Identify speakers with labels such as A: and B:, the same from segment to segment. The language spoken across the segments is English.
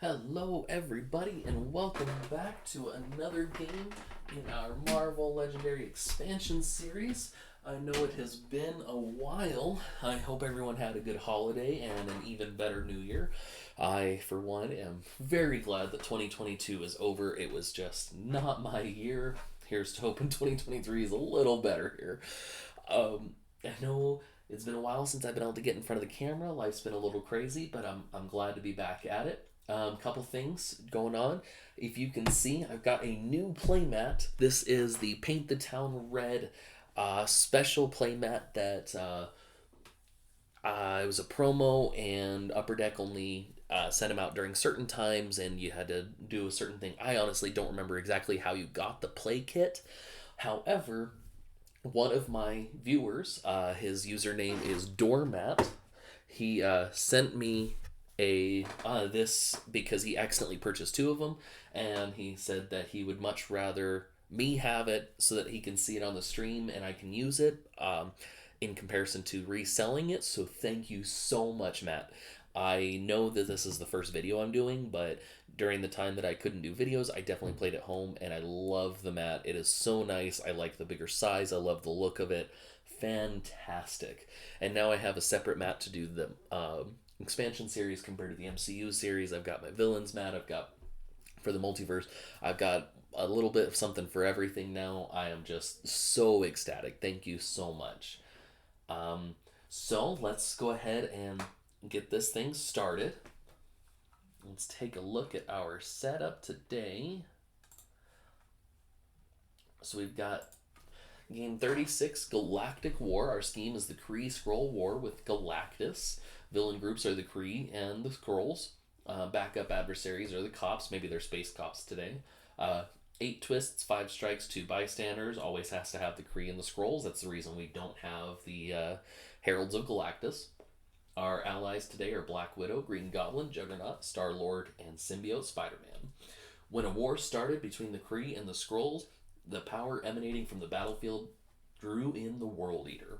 A: Hello, everybody, and welcome back to another game in our Marvel Legendary Expansion series. I know it has been a while. I hope everyone had a good holiday and an even better new year. I, for one, am very glad that 2022 is over. It was just not my year. Here's to hoping 2023 is a little better here. I know it's been a while since I've been able to get in front of the camera. Life's been a little crazy, but I'm glad to be back at it. Couple things going on. If you can see, I've got a new playmat. This is the Paint the Town Red special playmat that it was a promo, and Upper Deck only sent them out during certain times, and you had to do a certain thing. I honestly don't remember exactly how you got the play kit. However, one of my viewers, his username is Doormat. He sent me this because he accidentally purchased two of them, and he said that he would much rather me have it so that he can see it on the stream and I can use it in comparison to reselling it. So thank you so much, Matt. I know that this is the first video I'm doing, but during the time that I couldn't do videos, I definitely played at home, and I love the mat. It is so nice. I like the bigger size. I love the look of it. Fantastic. And now I have a separate mat to do the expansion series compared to the MCU series. I've got my villains mat. I've got, for the multiverse, I've got a little bit of something for everything now. I am just so ecstatic. Thank you so much. So let's go ahead and get this thing started. Let's take a look at our setup today. So we've got Game 36, Galactic War. Our scheme is the Kree-Skrull War with Galactus. Villain groups are the Kree and the Skrulls. Backup adversaries are the cops. Maybe they're space cops today. 8 twists, 5 strikes, 2 bystanders. Always has to have the Kree and the Skrulls. That's the reason we don't have the Heralds of Galactus. Our allies today are Black Widow, Green Goblin, Juggernaut, Star-Lord, and Symbiote Spider-Man. When a war started between the Kree and the Skrulls, the power emanating from the battlefield drew in the World Eater.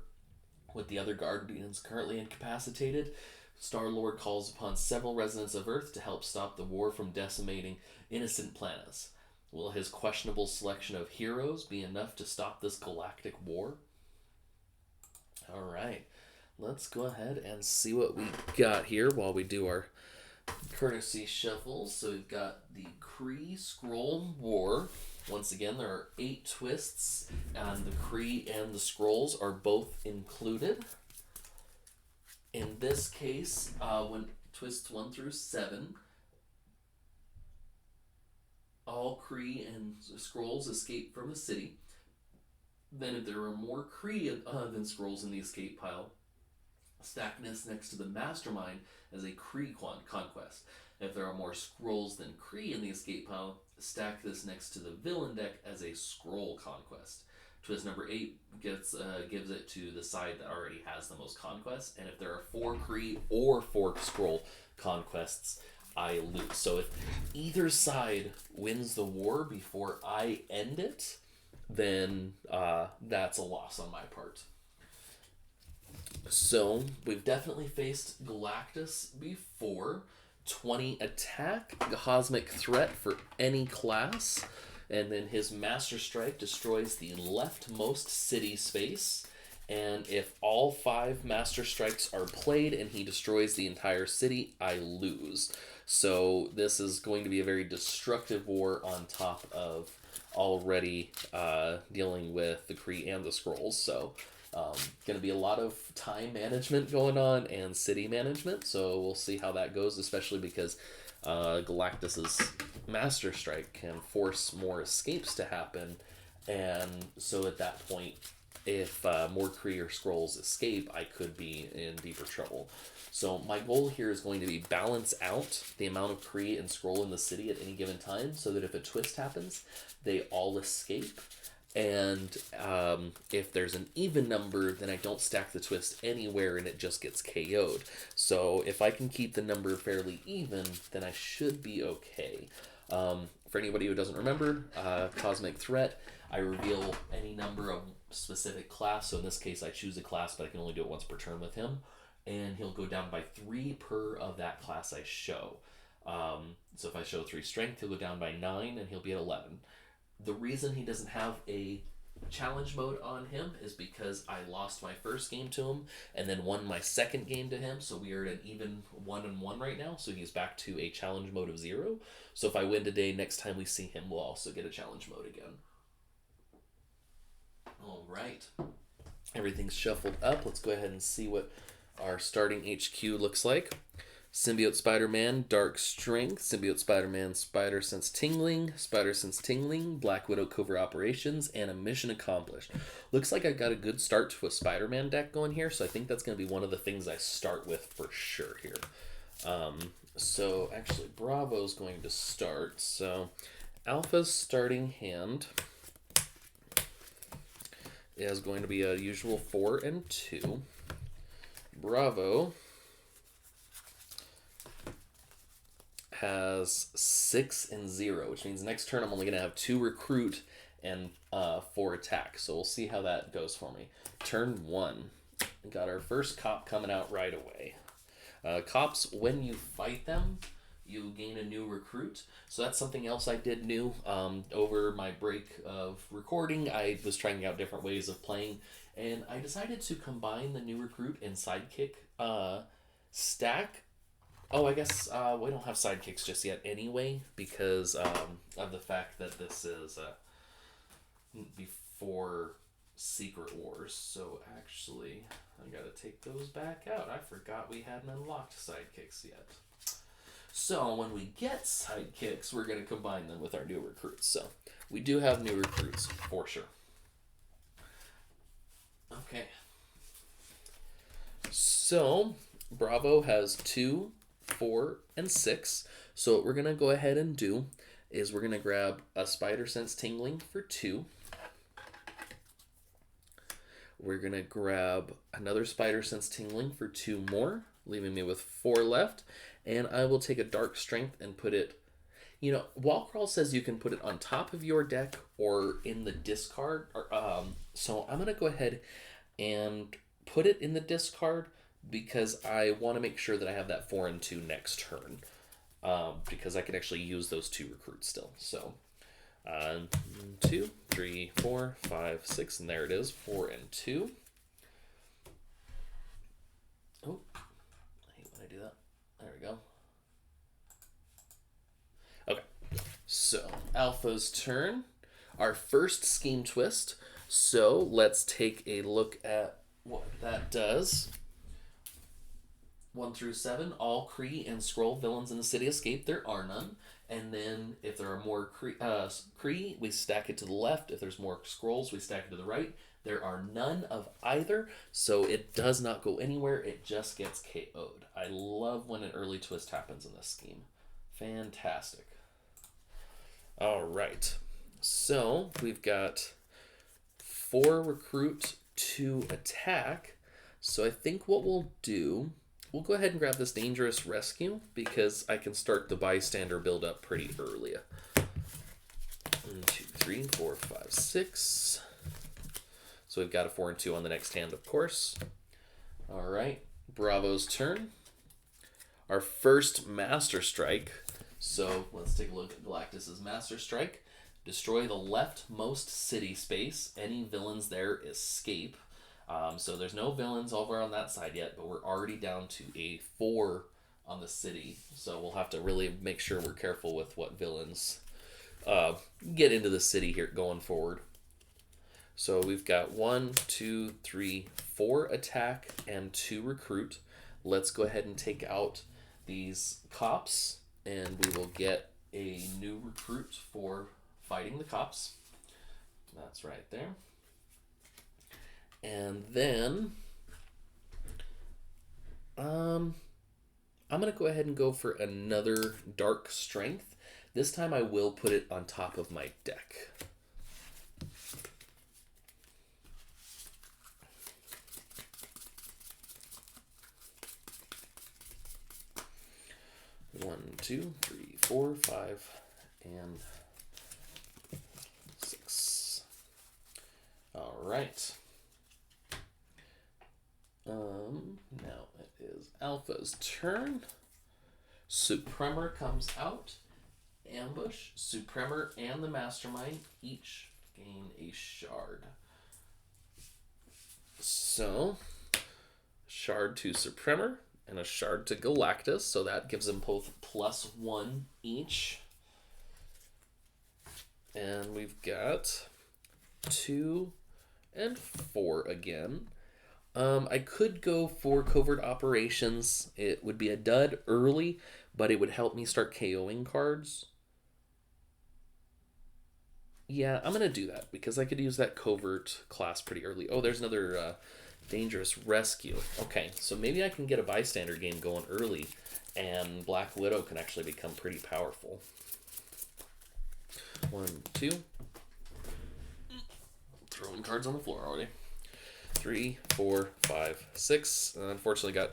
A: With the other Guardians currently incapacitated, Star-Lord calls upon several residents of Earth to help stop the war from decimating innocent planets. Will his questionable selection of heroes be enough to stop this galactic war? Alright, let's go ahead and see what we got here while we do our courtesy shuffles. So we've got the Kree-Skrull War. Once again, there are 8 twists, and the Kree and the Skrulls are both included. In this case, when twists 1 through 7, all Kree and Skrulls escape from a city. Then if there are more Kree than Skrulls in the escape pile, stack this next to the Mastermind as a Kree conquest. If there are more Skrulls than Kree in the escape pile, stack this next to the villain deck as a Skrull conquest. Twist number 8 gives it to the side that already has the most conquests, and if there are 4 Kree or 4 Skrull conquests, I lose. So if either side wins the war before I end it, then that's a loss on my part. So we've definitely faced Galactus before. 20 attack, cosmic threat for any class, and then his Master Strike destroys the leftmost city space, and if all 5 Master Strikes are played and he destroys the entire city, I lose. So this is going to be a very destructive war on top of already dealing with the Kree and the Skrulls. So going to be a lot of time management going on and city management, so we'll see how that goes, especially because Galactus's Master Strike can force more escapes to happen, and so at that point, if more Kree or Skrulls escape, I could be in deeper trouble. So my goal here is going to be balance out the amount of Kree and Skrull in the city at any given time, so that if a twist happens, they all escape. And if there's an even number, then I don't stack the twist anywhere and it just gets KO'd. So if I can keep the number fairly even, then I should be okay. For anybody who doesn't remember, Cosmic Threat, I reveal any number of specific class. So in this case, I choose a class, but I can only do it once per turn with him. And he'll go down by 3 per of that class I show. So if I show 3 strength, he'll go down by 9 and he'll be at 11. The reason he doesn't have a challenge mode on him is because I lost my first game to him and then won my second game to him. So we are at an even 1-1 right now. So he's back to a challenge mode of 0. So if I win today, next time we see him, we'll also get a challenge mode again. All right. Everything's shuffled up. Let's go ahead and see what our starting HQ looks like. Symbiote Spider-Man, Dark Strength. Symbiote Spider-Man, Spider Sense Tingling. Spider Sense Tingling, Black Widow Covert Operations, and a Mission Accomplished. Looks like I've got a good start to a Spider-Man deck going here, so I think that's going to be one of the things I start with for sure here. So actually, Bravo's going to start. So Alpha's starting hand is going to be a usual 4 and 2. Bravo has 6 and 0, which means next turn I'm only going to have 2 recruit and 4 attack. So we'll see how that goes for me. Turn 1. We got our first cop coming out right away. Cops, when you fight them, you gain a new recruit. So that's something else I did new. Over my break of recording, I was trying out different ways of playing, and I decided to combine the new recruit and sidekick stack. Oh, I guess we don't have sidekicks just yet anyway, because of the fact that this is before Secret Wars. So actually, I gotta take those back out. I forgot we hadn't unlocked sidekicks yet. So when we get sidekicks, we're going to combine them with our new recruits. So we do have new recruits for sure. Okay. So Bravo has 2, 4, and 6. So what we're going to go ahead and do is we're going to grab a Spider Sense Tingling for 2. We're going to grab another Spider Sense Tingling for 2 more, leaving me with 4 left. And I will take a Dark Strength and put it, Wallcrawl says you can put it on top of your deck or in the discard. So I'm going to go ahead and put it in the discard because I want to make sure that I have that 4 and 2 next turn. Because I can actually use those 2 recruits still. So 2, 3, 4, 5, 6, and there it is, 4 and 2. Oh, I hate when I do that. There we go. Okay, so Alpha's turn. Our first scheme twist. So let's take a look at what that does. 1 through 7, all Kree and Skrull villains in the city escape. There are none. And then if there are more Kree, we stack it to the left. If there's more Skrulls, we stack it to the right. There are none of either, so it does not go anywhere. It just gets KO'd. I love when an early twist happens in this scheme. Fantastic. All right. So we've got 4 recruit, 2 attack. So I think what we'll do, we'll go ahead and grab this Dangerous Rescue because I can start the Bystander build up pretty early. 1, 2, 3, 4, 5, 6. So we've got a 4 and 2 on the next hand, of course. All right, Bravo's turn. Our first Master Strike. So let's take a look at Galactus's Master Strike. Destroy the leftmost city space. Any villains there escape. So there's no villains over on that side yet, but we're already down to a 4 on the city. So we'll have to really make sure we're careful with what villains get into the city here going forward. So we've got 1, 2, 3, 4 attack and 2 recruit. Let's go ahead and take out these cops, and we will get a new recruit for fighting the cops. That's right there. And then I'm going to go ahead and go for another Dark Strength. This time I will put it on top of my deck. One, 2, 3, 4, 5, and 6. All right. Now it is Alpha's turn. Supremor comes out. Ambush, Supremor, and the Mastermind each gain a shard. So, shard to Supremor and a shard to Galactus, so that gives them both +1 each. And we've got 2 and 4 again. I could go for Covert Operations. It would be a dud early, but it would help me start KOing cards. Yeah, I'm going to do that because I could use that Covert class pretty early. Oh, there's another Dangerous Rescue. Okay, so maybe I can get a Bystander game going early, and Black Widow can actually become pretty powerful. 1, 2. Throwing cards on the floor already. 3, 4, 5, 6. Unfortunately, got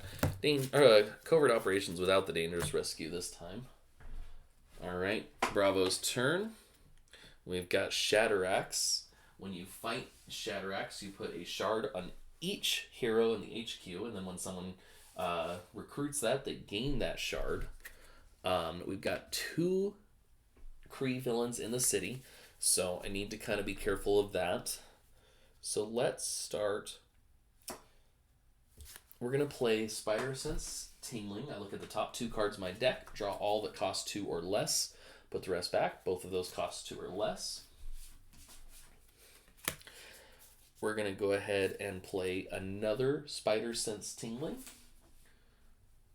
A: Covert Operations without the Dangerous Rescue this time. All right, Bravo's turn. We've got Shatteraxe. When you fight Shatteraxe, you put a shard on each hero in the HQ, and then when someone recruits that, they gain that shard. We've got 2 Kree villains in the city, so I need to kind of be careful of that. So let's start. We're going to play Spider Sense Tingling. I look at the top 2 cards of my deck, draw all that cost 2 or less, put the rest back. Both of those cost 2 or less. We're going to go ahead and play another Spider Sense Tingling.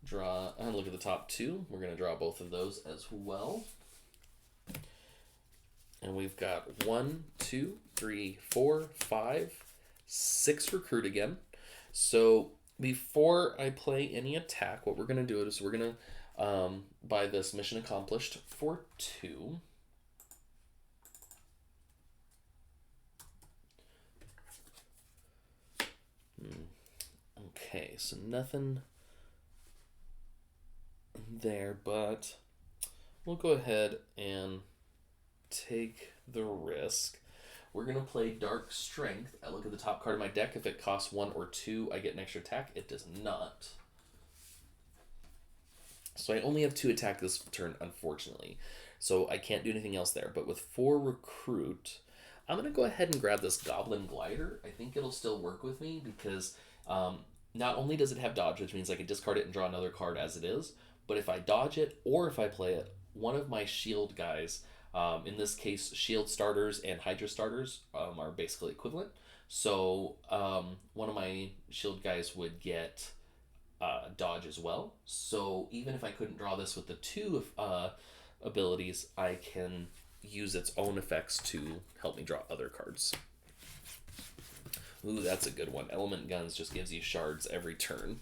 A: Draw, and look at the top 2. We're going to draw both of those as well. And we've got 1, 2, 3, 4, 5, 6 recruit again. So before I play any attack, what we're going to do is we're going to buy this mission accomplished for 2. Okay, so nothing there, but we'll go ahead and take the risk. We're going to play Dark Strength. I look at the top card of my deck. If it costs 1 or 2, I get an extra attack. It does not. So I only have 2 attack this turn, unfortunately. So I can't do anything else there. But with 4 recruit, I'm going to go ahead and grab this Goblin Glider. I think it'll still work with me because not only does it have dodge, which means I can discard it and draw another card as it is, but if I dodge it or if I play it, one of my shield guys, in this case, shield starters and Hydra starters are basically equivalent. So one of my shield guys would get dodge as well. So even if I couldn't draw this with the 2 abilities, I can use its own effects to help me draw other cards. Ooh, that's a good one. Element Guns just gives you shards every turn.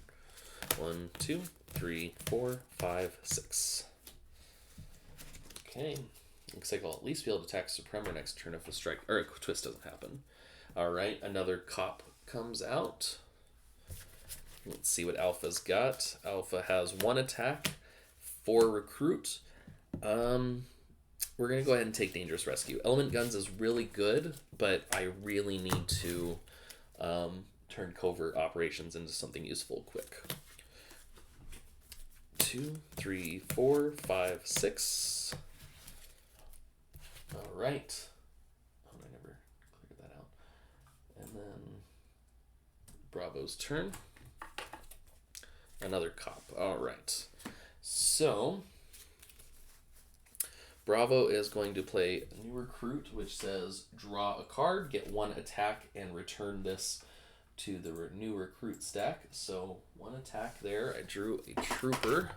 A: 1, 2, 3, 4, 5, 6. Okay. Looks like I'll at least be able to attack Supremor next turn if a strike or a twist doesn't happen. Alright, another cop comes out. Let's see what Alpha's got. Alpha has 1 attack, 4 recruit. We're going to go ahead and take Dangerous Rescue. Element Guns is really good, but I really need to turn Covert Operations into something useful quick. 2, 3, 4, 5, 6. All right. Oh, I never cleared that out. And then Bravo's turn. Another cop. All right. So Bravo is going to play a new recruit, which says draw a card, get 1 attack, and return this to the new recruit stack. So 1 attack there. I drew a trooper.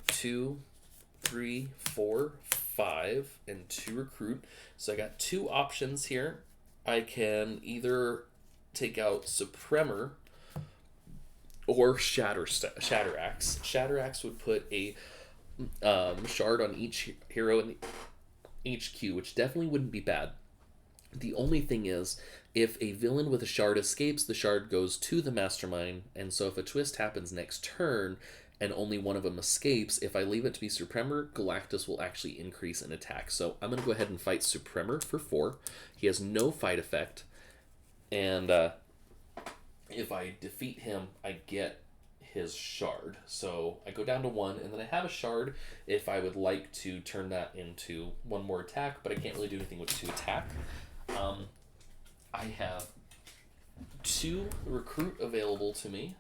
A: 2, 3, 4, 5, and 2 recruit. So I got 2 options here. I can either take out Supremor or Shatteraxe. Shatteraxe would put a shard on each hero in the HQ, which definitely wouldn't be bad. The only thing is, if a villain with a shard escapes, the shard goes to the Mastermind, and so if a twist happens next turn and only one of them escapes, if I leave it to be Supremor, Galactus will actually increase in attack. So I'm going to go ahead and fight Supremor for 4. He has no fight effect, and if I defeat him, I get his shard. So I go down to 1, and then I have a shard if I would like to turn that into 1 more attack, but I can't really do anything with 2 attack. I have 2 recruit available to me.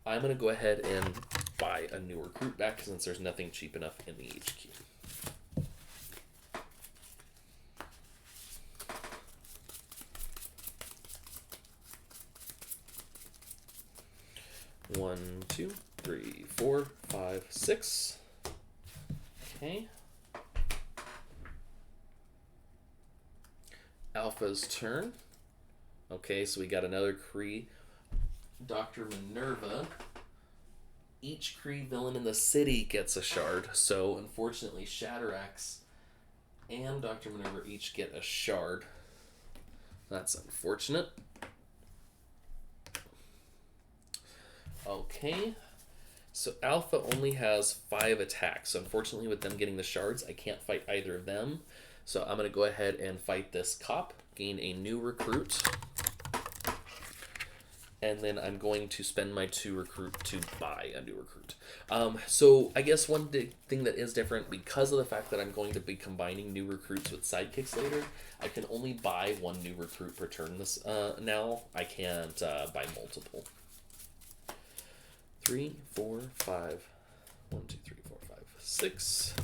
A: I'm going to go ahead and buy a new recruit back since there's nothing cheap enough in the HQ. One, 2, 3, 4, 5, 6. Okay. Alpha's turn. Okay, so we got another Kree. Dr. Minerva. Each Kree villain in the city gets a shard. So, unfortunately, Shatterax and Dr. Minerva each get a shard. That's unfortunate. Okay. So, Alpha only has 5 attacks. So, unfortunately, with them getting the shards, I can't fight either of them. So, I'm going to go ahead and fight this cop. Gain a new recruit. And then I'm going to spend my 2 recruit to buy a new recruit. So I guess one thing that is different, because of the fact that I'm going to be combining new recruits with sidekicks later, I can only buy 1 new recruit per turn now. I can't buy multiple. 3, 4, 5. 1, 2, 3, 4, 5, 6.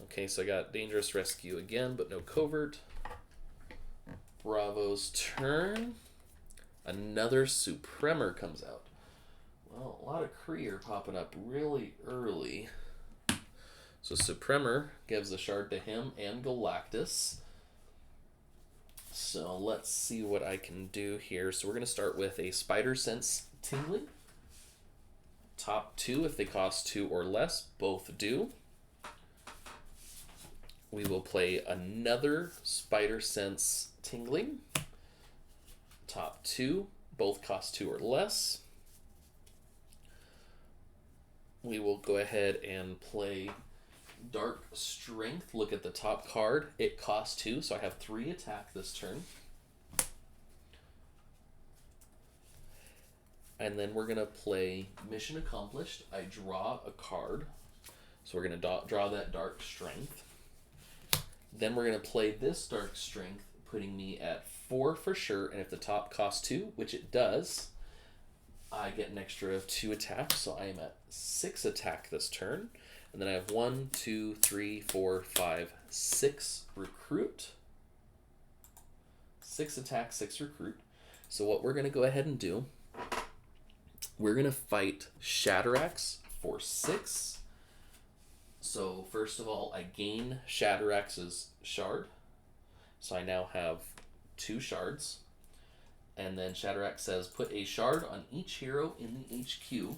A: Okay, so I got Dangerous Rescue again, but no covert. Bravo's turn. Another Supremer comes out. Well, a lot of Kree are popping up really early. So Supremer gives a shard to him and Galactus. So let's see what I can do here. So we're going to start with a Spider Sense Tingling. Top 2, if they cost 2 or less, both do. We will play another Spider Sense Tingling. Top 2, both cost 2 or less. We will go ahead and play Dark Strength. Look at the top card. It costs 2, so I have 3 attack this turn. And then we're going to play Mission Accomplished. I draw a card. So we're going to draw that Dark Strength. Then we're going to play this Dark Strength, putting me at 4 for sure, and if the top costs 2, which it does, I get an extra of 2 attacks, so I am at 6 attack this turn. And then I have 1, 2, 3, 4, 5, 6 recruit. 6 attack, 6 recruit. So what we're going to go ahead and do, we're going to fight Shatterax for 6. So first of all, I gain Shatterax's shard. So I now have 2 shards. And then Shatterax says, put a shard on each hero in the HQ.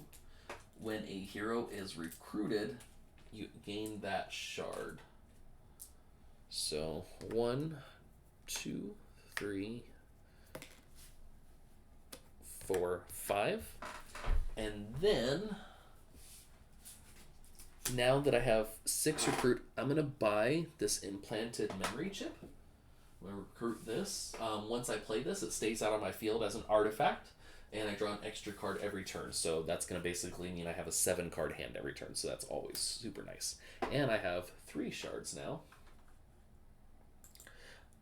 A: When a hero is recruited, you gain that shard. So 1, 2, 3, 4, 5. And then, now that I have 6 recruit, I'm going to buy this implanted memory chip. I'm going to recruit this. Once I play this, it stays out on my field as an artifact, and I draw an extra card every turn. So that's going to basically mean I have a 7-card hand every turn, so that's always super nice. And I have 3 shards now.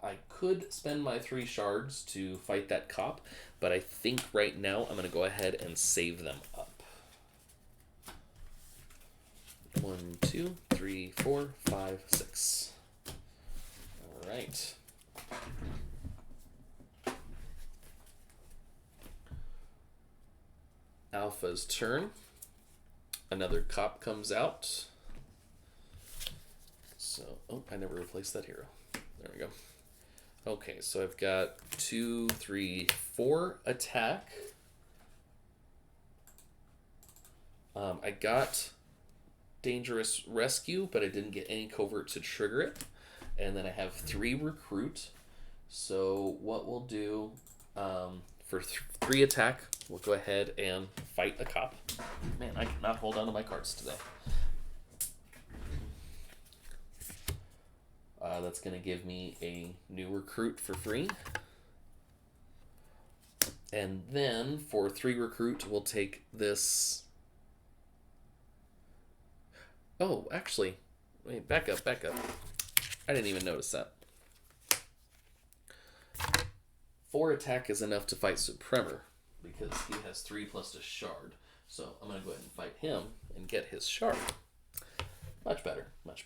A: I could spend my 3 shards to fight that cop, but I think right now I'm going to go ahead and save them up. 1, 2, 3, 4, 5, 6. All right. Alpha's turn. Another cop comes out. So, oh, I never replaced that hero. There we go. Okay, so I've got 2, 3, 4 attack. I got Dangerous Rescue, but I didn't get any covert to trigger it. And then I have 3 recruit. So what we'll do for 3 attack, we'll go ahead and fight a cop. Man, I cannot hold on to my cards today. That's going to give me a new recruit for free. And then for 3 recruit, we'll take this. Oh, actually, wait, back up. I didn't even notice that. 4 attack is enough to fight Supremer because he has 3 plus a shard. So I'm going to go ahead and fight him and get his shard. Much better. Let's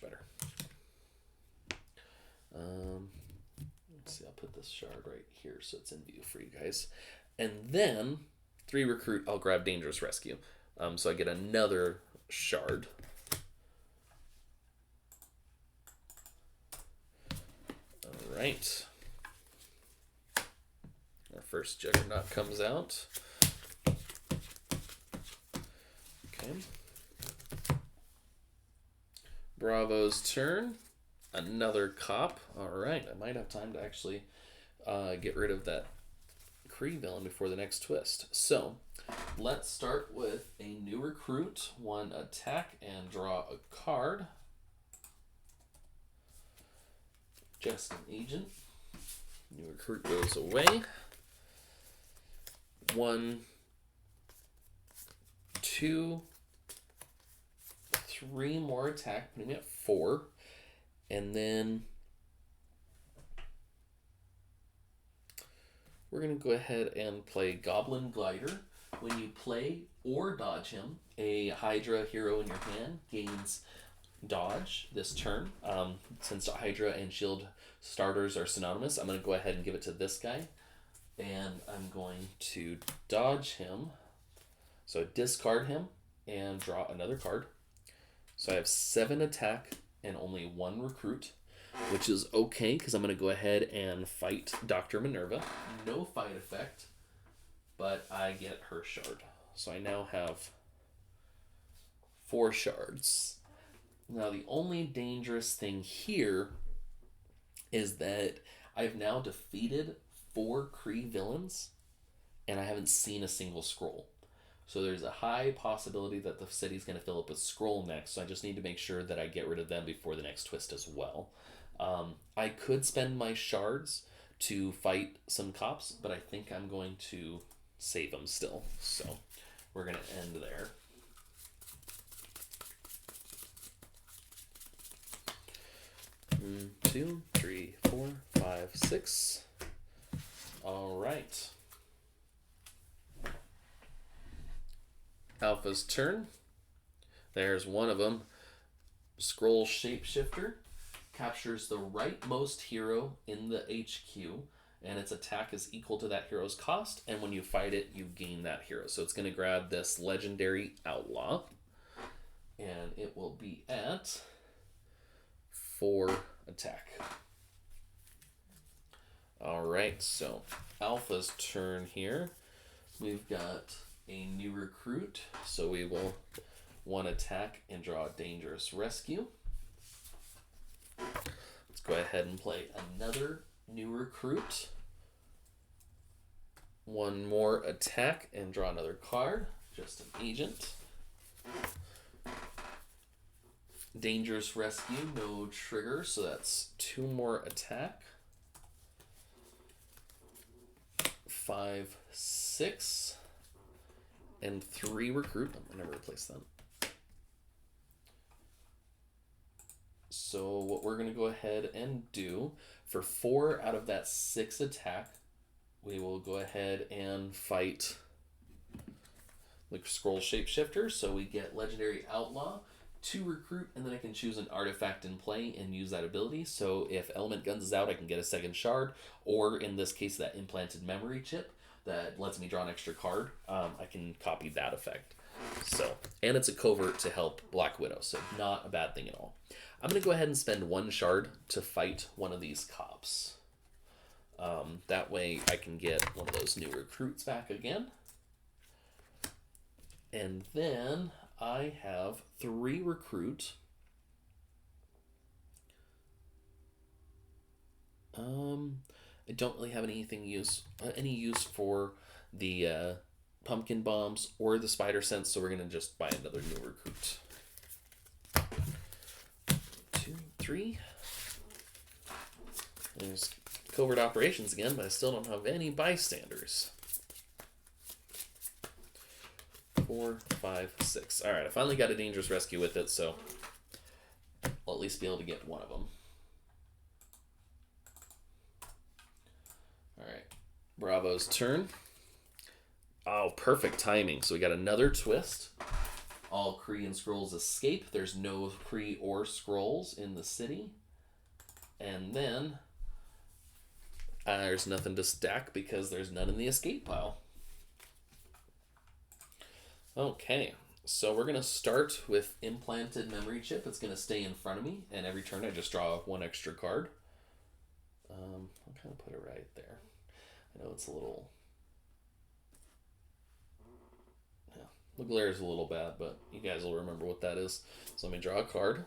A: see, I'll put this shard right here so it's in view for you guys. And then 3 recruit, I'll grab Dangerous Rescue. So I get another shard. All right. Our first Juggernaut comes out. Okay. Bravo's turn. Another cop. All right. I might have time to actually get rid of that Kree villain before the next twist. So let's start with a new recruit. 1 attack and draw a card. Just an agent. New recruit goes away. 1, 2, 3 more attack, putting me at 4. And then we're going to go ahead and play Goblin Glider. When you play or dodge him, a Hydra hero in your hand gains dodge this turn. Since Hydra and Shield starters are synonymous, I'm going to go ahead and give it to this guy. And I'm going to dodge him. So discard him and draw another card. So I have 7 attack and only 1 recruit, which is okay because I'm going to go ahead and fight Dr. Minerva. No fight effect, but I get her shard. So I now have 4 shards. Now the only dangerous thing here is that I've now defeated 4 Kree villains and I haven't seen a single Skrull. So there's a high possibility that the city's going to fill up with Skrull next, so I just need to make sure that I get rid of them before the next twist as well. I could spend my shards to fight some cops, but I think I'm going to save them still. So we're going to end there. One, 2, 3, 4, 5, 6. All right. Alpha's turn. There's one of them. Skrull Shapeshifter captures the rightmost hero in the HQ, and its attack is equal to that hero's cost, and when you fight it, you gain that hero. So it's going to grab this legendary outlaw, and it will be at 4 attack. Alright, so Alpha's turn here. We've got a new recruit, so we will 1 attack and draw a Dangerous Rescue. Let's go ahead and play another new recruit. 1 more attack and draw another card, just an agent. Dangerous Rescue, no trigger, so that's 2 more attack. 5, 6. And 3 recruit. I'm going to replace them. So what we're going to go ahead and do, for 4 out of that 6 attack, we will go ahead and fight the Skrull Shapeshifter. So we get Legendary Outlaw, 2 recruit, and then I can choose an artifact in play and use that ability. So if Element Guns is out, I can get a 2nd shard, or in this case, that implanted memory chip that lets me draw an extra card. I can copy that effect. So, and it's a covert to help Black Widow, so not a bad thing at all. I'm going to go ahead and spend 1 shard to fight one of these cops. That way I can get one of those new recruits back again. And then I have 3 recruit. I don't really have any use for the pumpkin bombs or the spider sense, so we're gonna just buy another new recruit. 2, 3. There's covert operations again, but I still don't have any bystanders. 4, 5, 6. All right, I finally got a dangerous rescue with it, so I'll at least be able to get one of them. All right, Bravo's turn. Oh, perfect timing. So we got another twist. All Kree and Skrulls escape. There's no Kree or Skrulls in the city. And then there's nothing to stack because there's none in the escape pile. Okay, so we're going to start with implanted memory chip. It's going to stay in front of me, and every turn I just draw one extra card. I'll kind of put it right there. I know it's a little... Yeah, the glare is a little bad, but you guys will remember what that is. So let me draw a card.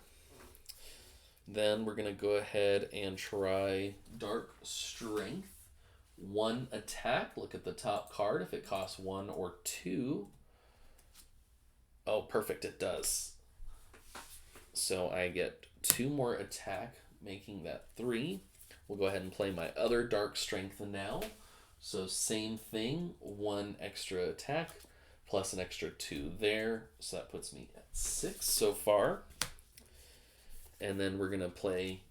A: Then we're going to go ahead and try Dark Strength. 1 attack. Look at the top card. If it costs 1 or 2... Oh, perfect, it does. So I get 2 more attack, making that 3. We'll go ahead and play my other Dark Strength now. So same thing, 1 extra attack, plus an extra 2 there. So that puts me at 6 so far. And then we're going to play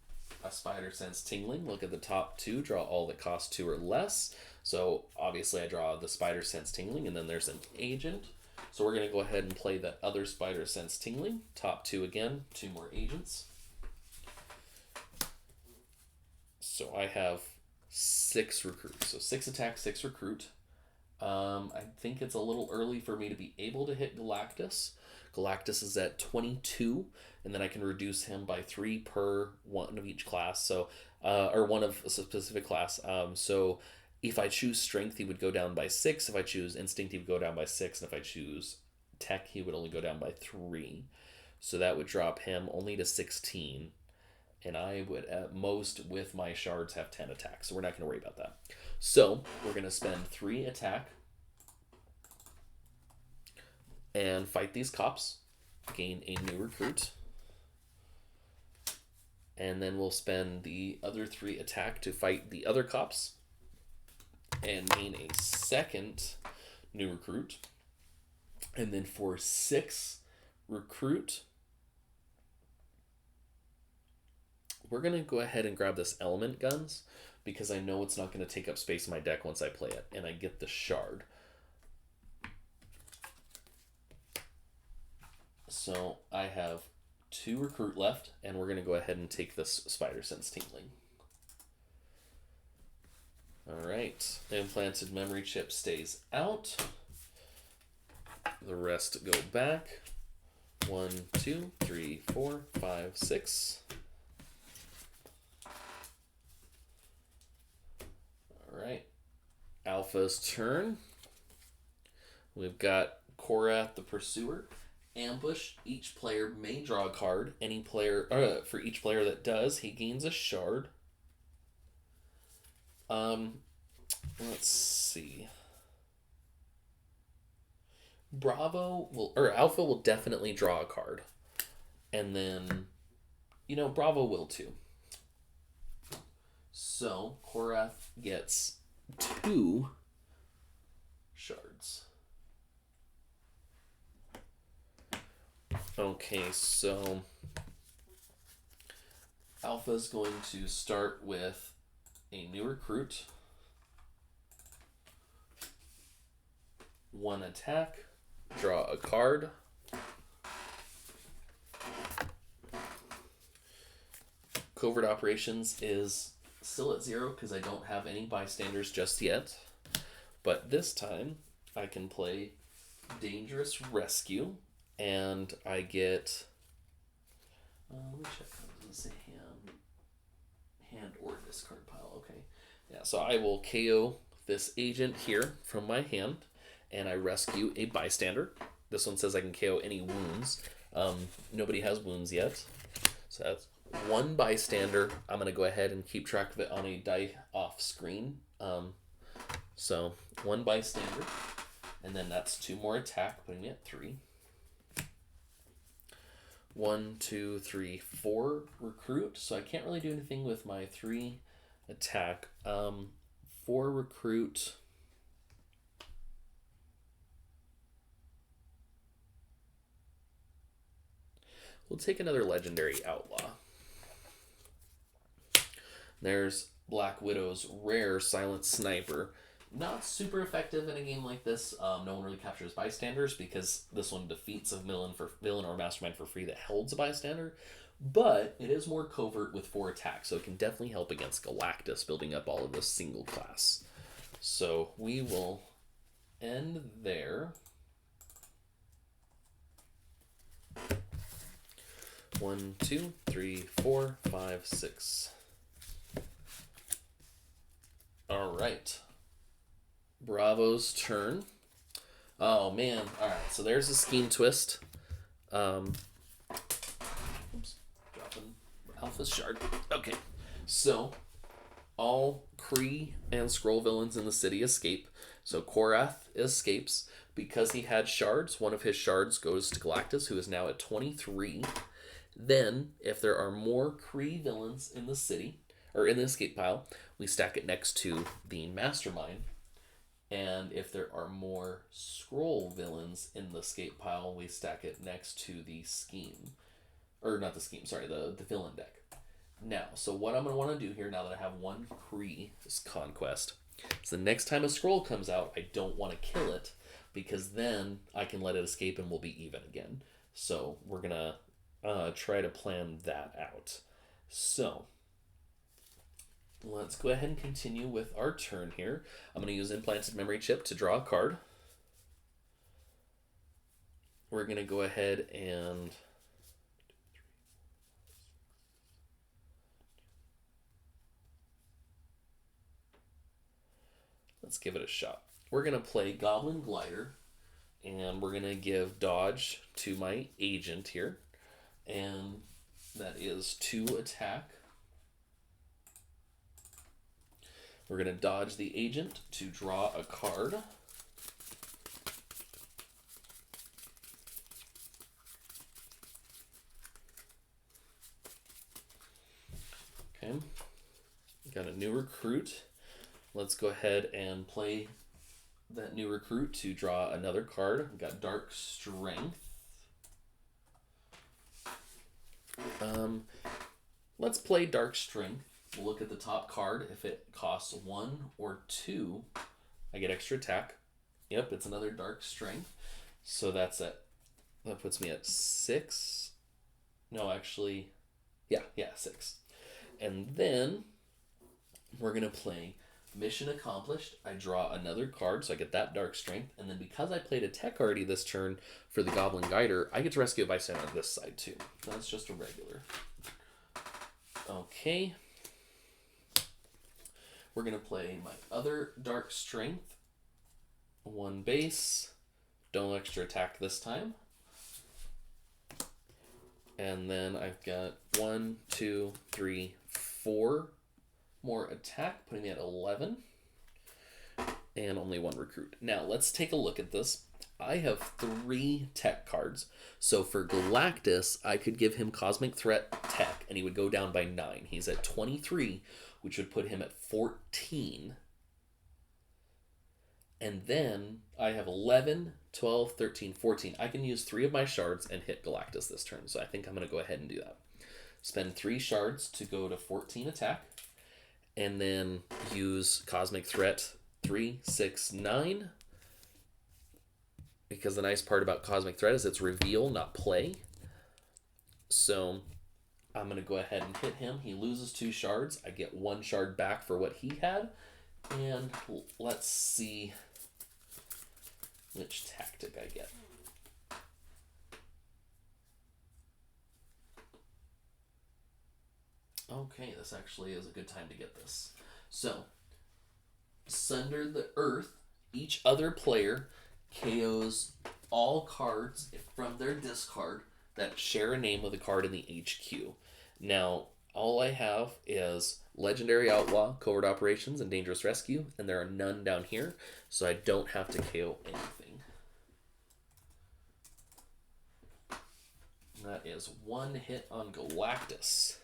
A: a Spider Sense Tingling. Look at the top 2, draw all that cost 2 or less. So obviously I draw the Spider Sense Tingling, and then there's an agent. So we're going to go ahead and play that other Spider Sense Tingling. Top 2 again, 2 more agents. So I have 6 recruits. So 6 attack, 6 recruit. I think it's a little early for me to be able to hit Galactus. Galactus is at 22, and then I can reduce him by 3 per one of each class. So, or one of a specific class. So if I choose Strength, he would go down by 6. If I choose Instinct, he would go down by 6. And if I choose Tech, he would only go down by 3. So that would drop him only to 16. And I would, at most, with my shards, have 10 attacks. So we're not going to worry about that. So we're going to spend 3 attack and fight these cops. Gain a new recruit. And then we'll spend the other 3 attack to fight the other cops. And gain a second new recruit. And then for 6 recruit, we're going to go ahead and grab this element guns because I know it's not going to take up space in my deck once I play it. And I get the shard. So I have 2 recruit left, and we're going to go ahead and take this Spider Sense Tingling. Alright, the implanted memory chip stays out. The rest go back. 1, 2, 3, 4, 5, 6. Alright, Alpha's turn. We've got Korath the Pursuer. Ambush. Each player may draw a card. Any player, for each player that does, he gains a shard. Let's see. Alpha will definitely draw a card. And then, Bravo will too. So, Korath gets 2 shards. Okay, so Alpha's going to start with a new recruit. 1 attack, draw a card. Covert Operations is still at 0 because I don't have any bystanders just yet. But this time I can play Dangerous Rescue, and I get... let me check. Does it say hand or discard pile? Okay. Yeah, so I will KO this agent here from my hand, and I rescue a bystander. This one says I can KO any wounds. Nobody has wounds yet. So that's 1 bystander. I'm going to go ahead and keep track of it on a die off screen. So 1 bystander, and then that's 2 more attack, putting me at 3. 1, 2, 3, 4 recruit. So I can't really do anything with my 3 attack. 4 recruit. We'll take another legendary outlaw. There's Black Widow's rare silent sniper. Not super effective in a game like this. No one really captures bystanders because this one defeats a villain or mastermind for free that holds a bystander. But it is more covert with 4 attacks, so it can definitely help against Galactus, building up all of this single class. So we will end there. 1, 2, 3, 4, 5, 6. All right. Bravo's turn. Oh man! All right. So there's a scheme twist. Oops. Dropping Alpha's shard. Okay. So all Kree and Skrull villains in the city escape. So Korath escapes because he had shards. One of his shards goes to Galactus, who is now at 23. Then, if there are more Kree villains in the city, or in the escape pile, we stack it next to the Mastermind. And if there are more Skrull villains in the escape pile, we stack it next to the scheme. Or not the scheme, sorry, the villain deck. Now, so what I'm going to want to do here, now that I have one Kree conquest, is the next time a Skrull comes out, I don't want to kill it, because then I can let it escape and we'll be even again. So we're going to try to plan that out. So let's go ahead and continue with our turn here. I'm going to use Implanted Memory Chip to draw a card. We're going to go ahead and let's give it a shot. We're going to play Goblin Glider, and we're going to give dodge to my agent here. And that is 2 attack. We're going to dodge the agent to draw a card. Okay. Got a new recruit. Let's go ahead and play that new recruit to draw another card. We've got Dark Strength. Let's play Dark Strength. We'll look at the top card. If it costs 1 or 2, I get extra attack. Yep, it's another Dark Strength. So that puts me at 6. No, actually, yeah, 6. And then we're going to play Mission Accomplished. I draw another card, so I get that Dark Strength. And then because I played a tech already this turn for the Goblin Guider, I get to rescue a bystander on this side too. That's just a regular. Okay. We're going to play my other Dark Strength. 1 base. No extra attack this time. And then I've got 1, 2, 3, 4 more attack, putting me at 11. And only 1 recruit. Now, let's take a look at this. I have 3 tech cards. So for Galactus, I could give him Cosmic Threat Tech, and he would go down by 9. He's at 23, which would put him at 14. And then I have 11, 12, 13, 14. I can use 3 of my shards and hit Galactus this turn. So I think I'm going to go ahead and do that. Spend 3 shards to go to 14 attack. And then use Cosmic Threat 3, 6, 9. Because the nice part about Cosmic Threat is it's reveal, not play. So I'm going to go ahead and hit him. He loses 2 shards. I get 1 shard back for what he had. And let's see which tactic I get. Okay, this actually is a good time to get this. So, Sunder the Earth. Each other player KOs all cards from their discard that share a name with a card in the HQ. Now, all I have is Legendary Outlaw, Covert Operations, and Dangerous Rescue, and there are none down here, so I don't have to KO anything. That is 1 hit on Galactus.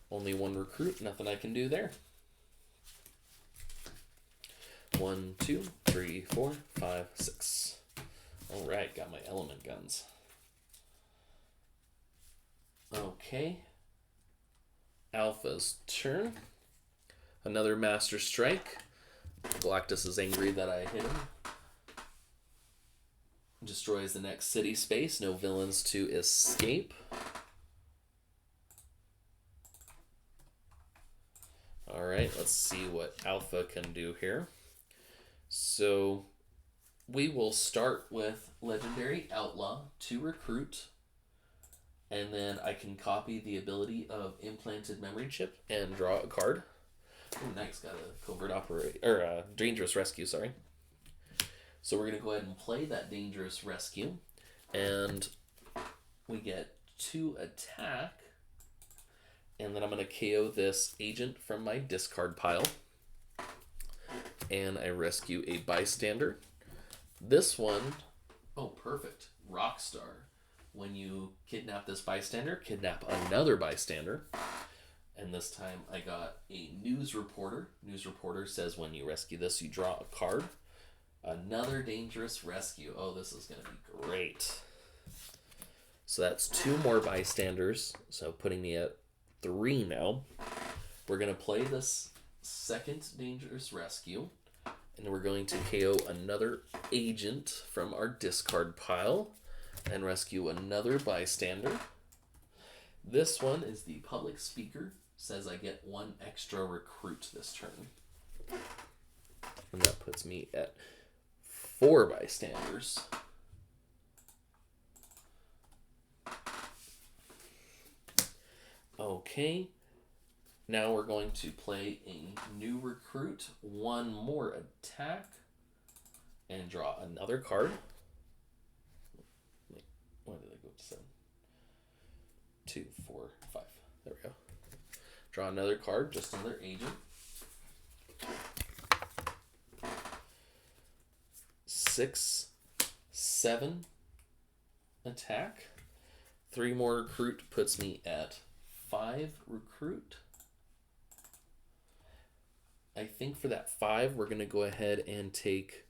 A: Only 1 recruit, nothing I can do there. 1, 2, 3, 4, 5, 6. Alright, got my element guns. Okay. Alpha's turn. Another Master Strike. Galactus is angry that I hit him. Destroys the next city space. No villains to escape. Alright, let's see what Alpha can do here. So we will start with Legendary Outlaw to recruit. And then I can copy the ability of Implanted Memory Chip and draw a card. Oh, nice. Got a Covert Operate or a Dangerous Rescue, sorry. So we're going to go ahead and play that Dangerous Rescue. And we get 2 attack. And then I'm going to KO this agent from my discard pile. And I rescue a Bystander. This one, oh, perfect. Rockstar. When you kidnap this Bystander, kidnap another Bystander. And this time I got a News Reporter. News Reporter says when you rescue this, you draw a card. Another Dangerous Rescue. Oh, this is going to be great. So that's 2 more Bystanders. So putting me at 3 now. We're going to play this second Dangerous Rescue. And we're going to KO another agent from our discard pile. And rescue another Bystander. This one is the Public Speaker. Says I get 1 extra recruit this turn. And that puts me at 4 Bystanders. Okay. Now we're going to play a new recruit. 1 more attack. And draw another card. Why did I go to 7? 2, 4, 5. There we go. Draw another card, just another agent. 6, 7 attack. 3 more recruit puts me at 5 recruit. I think for that 5, we're going to go ahead and take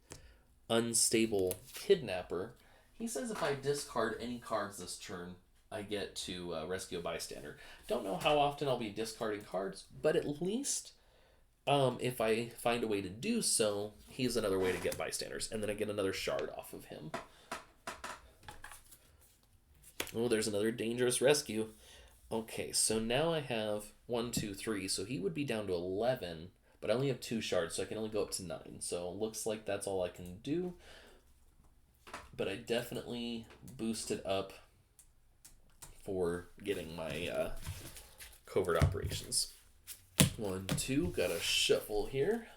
A: Unstable Kidnapper. He says if I discard any cards this turn, I get to rescue a Bystander. Don't know how often I'll be discarding cards, but at least if I find a way to do so, he's another way to get Bystanders. And then I get another shard off of him. Oh, there's another Dangerous Rescue. Okay, so now I have 1, 2, 3. So he would be down to 11, but I only have 2 shards, so I can only go up to 9. So it looks like that's all I can do. But I definitely boosted up for getting my covert operations. 1, 2, gotta shuffle here.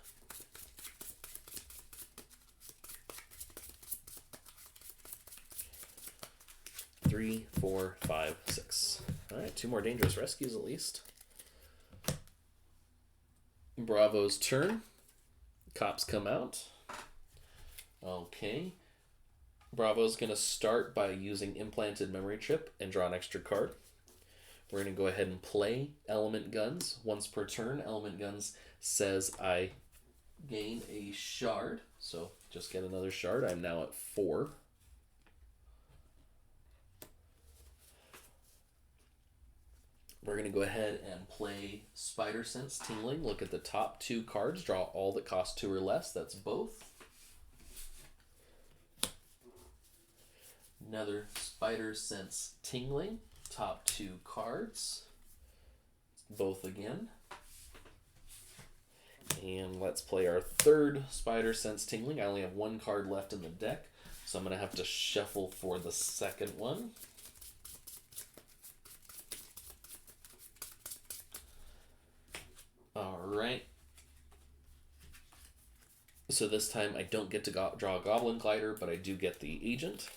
A: Three, 4, 5, 6. Alright, 2 more Dangerous Rescues at least. Bravo's turn. Cops come out. Okay. Bravo's going to start by using Implanted Memory Chip and draw an extra card. We're going to go ahead and play Element Guns. Once per turn, Element Guns says I gain a shard. So just get another shard. I'm now at 4. We're going to go ahead and play Spider Sense Tingling. Look at the top 2 cards. Draw all that cost 2 or less. That's both. Another Spider Sense Tingling. Top 2 cards. Both again. And let's play our third Spider Sense Tingling. I only have 1 card left in the deck, so I'm going to have to shuffle for the second one. Alright. So this time I don't get to draw a Goblin Glider, but I do get the agent.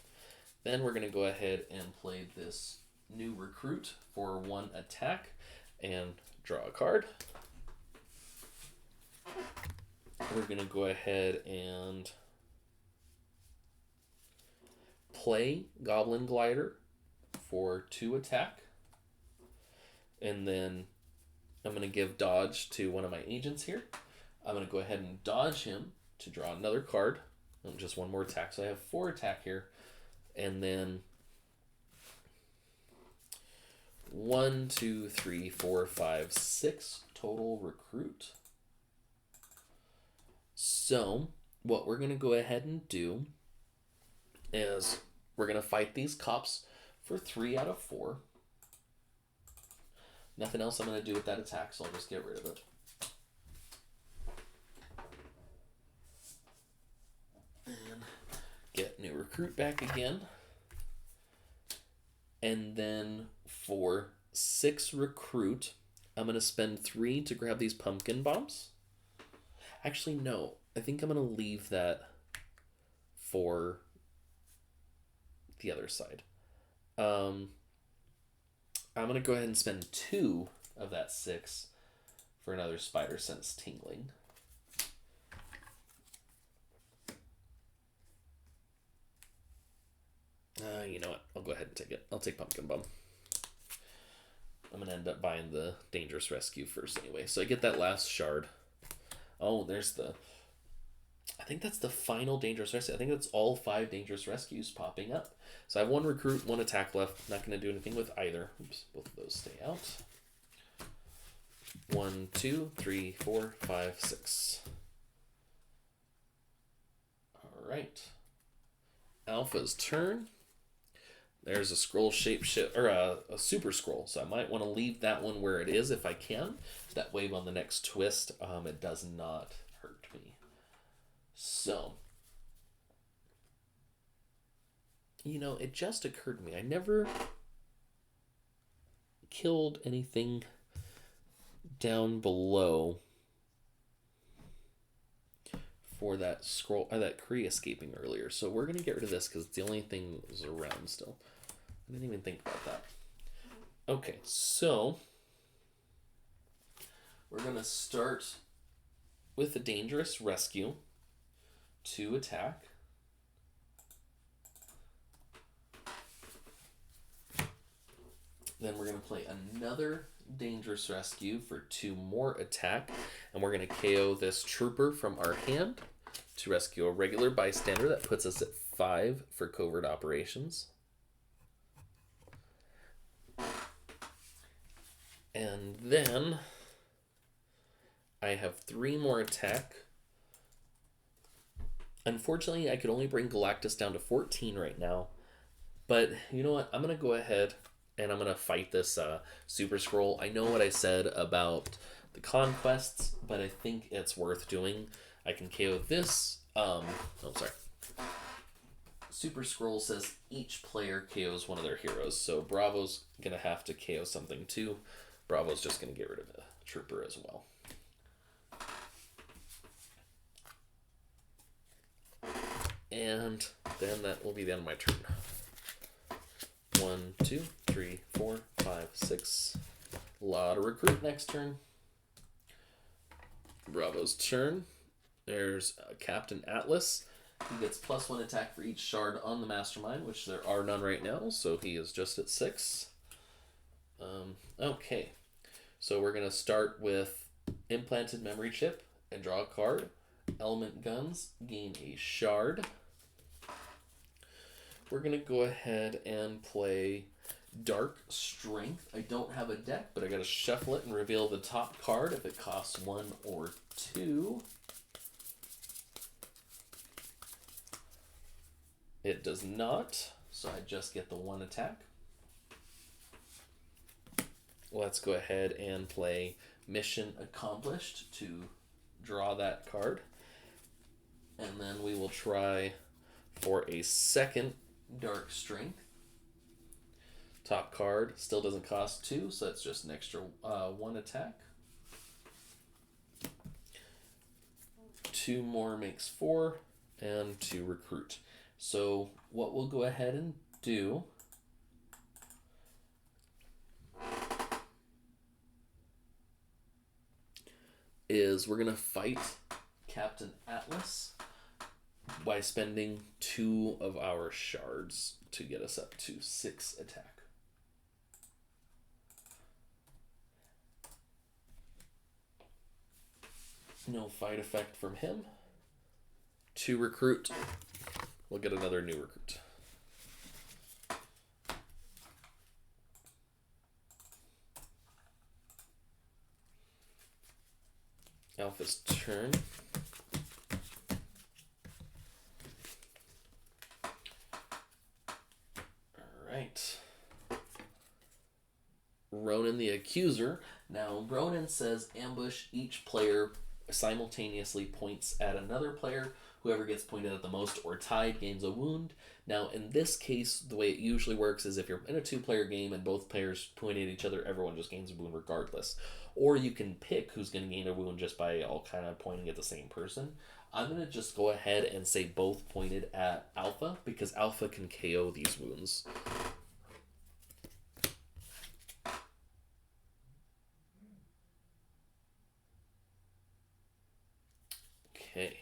A: Then we're going to go ahead and play this new recruit for 1 attack and draw a card. We're going to go ahead and play Goblin Glider for 2 attack. And then I'm going to give dodge to one of my agents here. I'm going to go ahead and dodge him to draw another card. Just 1 more attack. So I have 4 attack here. And then 1, 2, 3, 4, 5, 6 total recruit. So what we're going to go ahead and do is we're going to fight these cops for 3 out of 4. Nothing else I'm going to do with that attack, so I'll just get rid of it. And get new recruit back again. And then for 6 recruit, I'm going to spend 3 to grab these pumpkin bombs. Actually, no. I think I'm going to leave that for the other side. I'm going to go ahead and spend 2 of that 6 for another spider sense tingling. You know what? I'll go ahead and take it. I'll take Pumpkin Bomb. I'm going to end up buying the Dangerous Rescue first anyway. So I get that last shard. Oh, there's the... I think that's the final Dangerous Rescue. I think that's all 5 Dangerous Rescues popping up. So I have 1 recruit, 1 attack left. Not going to do anything with either. Oops, both of those stay out. 1, 2, 3, 4, 5, 6. All right. Alpha's turn. There's a Skrull shapeshift, or a Super Skrull, so I might want to leave that one where it is if I can. That way on the next twist, it does not hurt me. So, you know, it just occurred to me, I never killed anything down below for that Skrull, or that Kree escaping earlier. So we're going to get rid of this because it's the only thing that was around still. I didn't even think about that. Okay, so we're going to start with the Dangerous Rescue. 2 attack. Then we're going to play another Dangerous Rescue for 2 more attack. And we're going to KO this Trooper from our hand to rescue a regular Bystander. That puts us at 5 for covert operations. And then I have 3 more attack. Unfortunately, I could only bring Galactus down to 14 right now. But you know what? I'm going to go ahead and I'm going to fight this Super Skrull. I know what I said about the conquests, but I think it's worth doing. I can KO this. Super Skrull says each player KOs one of their heroes. So Bravo's going to have to KO something too. Bravo's just going to get rid of the Trooper as well. And then that will be the end of my turn. 1, 2, 3, 4, 5, 6. A lot of recruit next turn. Bravo's turn. There's Captain Atlas. He gets +1 attack for each shard on the Mastermind, which there are none right now, so he is just at 6. Okay, so we're going to start with Implanted Memory Chip and draw a card. Element Guns, gain a shard. We're going to go ahead and play Dark Strength. I don't have a deck, but I got to shuffle it and reveal the top card if it costs 1 or 2. It does not, so I just get the 1 attack. Let's go ahead and play Mission Accomplished to draw that card. And then we will try for a second Dark Strength. Top card still doesn't cost 2, so that's just an extra 1 attack. 2 more makes 4, and 2 recruit. So what we'll go ahead and do is we're going to fight Captain Atlas by spending 2 of our shards to get us up to 6 attack. No fight effect from him. 2 recruit. We'll get another new recruit. Alpha's turn. Alright. Ronan the Accuser. Now, Ronan says ambush each player simultaneously points at another player. Whoever gets pointed at the most or tied gains a wound. Now, in this case, the way it usually works is if you're in a 2-player game and both players point at each other, everyone just gains a wound regardless. Or you can pick who's going to gain a wound just by all kind of pointing at the same person. I'm going to just go ahead and say both pointed at Alpha, because Alpha can KO these wounds. Okay.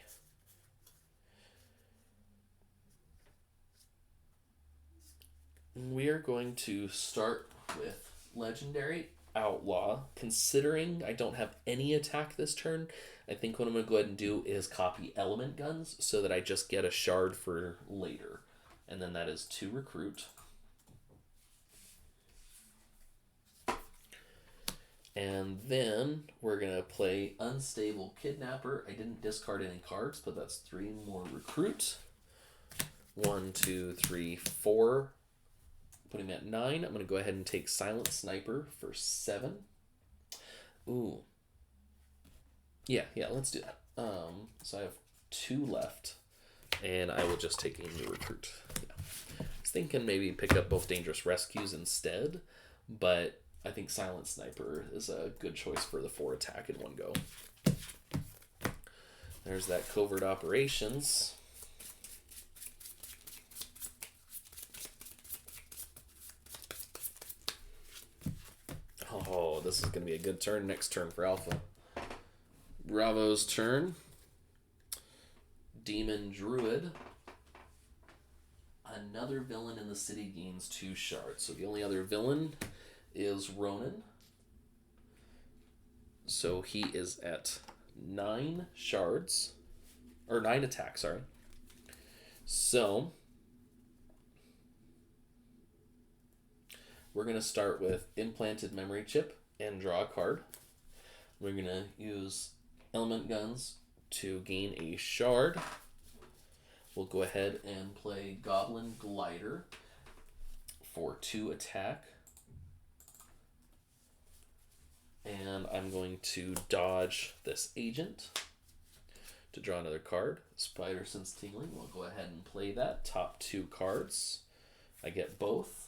A: We are going to start with Legendary Outlaw. Considering I don't have any attack this turn, I think what I'm going to go ahead and do is copy Element Guns so that I just get a shard for later. And then that is 2 recruit. And then we're going to play Unstable Kidnapper. I didn't discard any cards, but that's 3 more recruit. 1, 2, 3, 4. Putting me at 9. I'm going to go ahead and take Silent Sniper for 7. Ooh. Yeah, let's do that. So I have 2 left. And I will just take a new recruit. Yeah. I was thinking maybe pick up both Dangerous Rescues instead, but I think Silent Sniper is a good choice for the 4 attack in one go. There's that Covert Operations. Oh, this is going to be a good turn next turn for Alpha. Bravo's turn. Demon Druid. Another villain in the city gains 2 shards. So the only other villain is Ronan. So he is at 9 shards. Or 9 attacks, sorry. So we're going to start with Implanted Memory Chip and draw a card. We're going to use Element Guns to gain a shard. We'll go ahead and play Goblin Glider for 2 attack. And I'm going to dodge this agent to draw another card. Spider Sense Tingling. We'll go ahead and play that. Top 2 cards. I get both.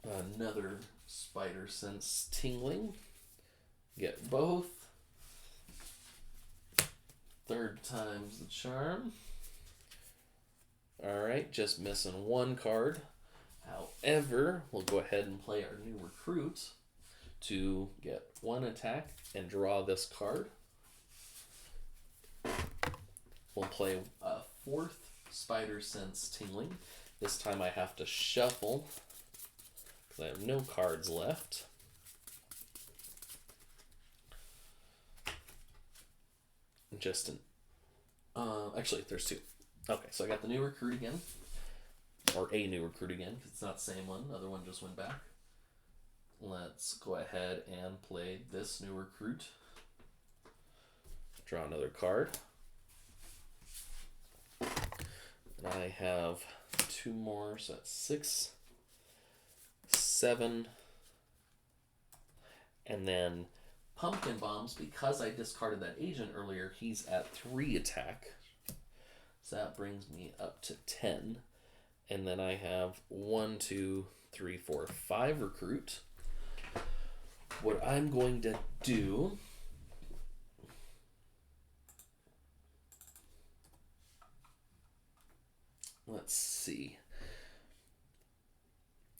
A: Another Spider Sense Tingling. Get both. 3rd time's the charm. Alright, just missing 1 card. However, we'll go ahead and play our new recruit to get 1 attack and draw this card. We'll play a 4th Spider Sense Tingling. This time I have to shuffle because I have no cards left. Actually, there's 2. Okay, so I got the new recruit again. Or a new recruit again, because it's not the same one. The other one just went back. Let's go ahead and play this new recruit. Draw another card. And I have 2 more, so that's 6, 7, and then Pumpkin Bombs, because I discarded that agent earlier, he's at 3 attack. So that brings me up to 10. And then I have 1, 2, 3, 4, 5 recruit. What I'm going to do let's see.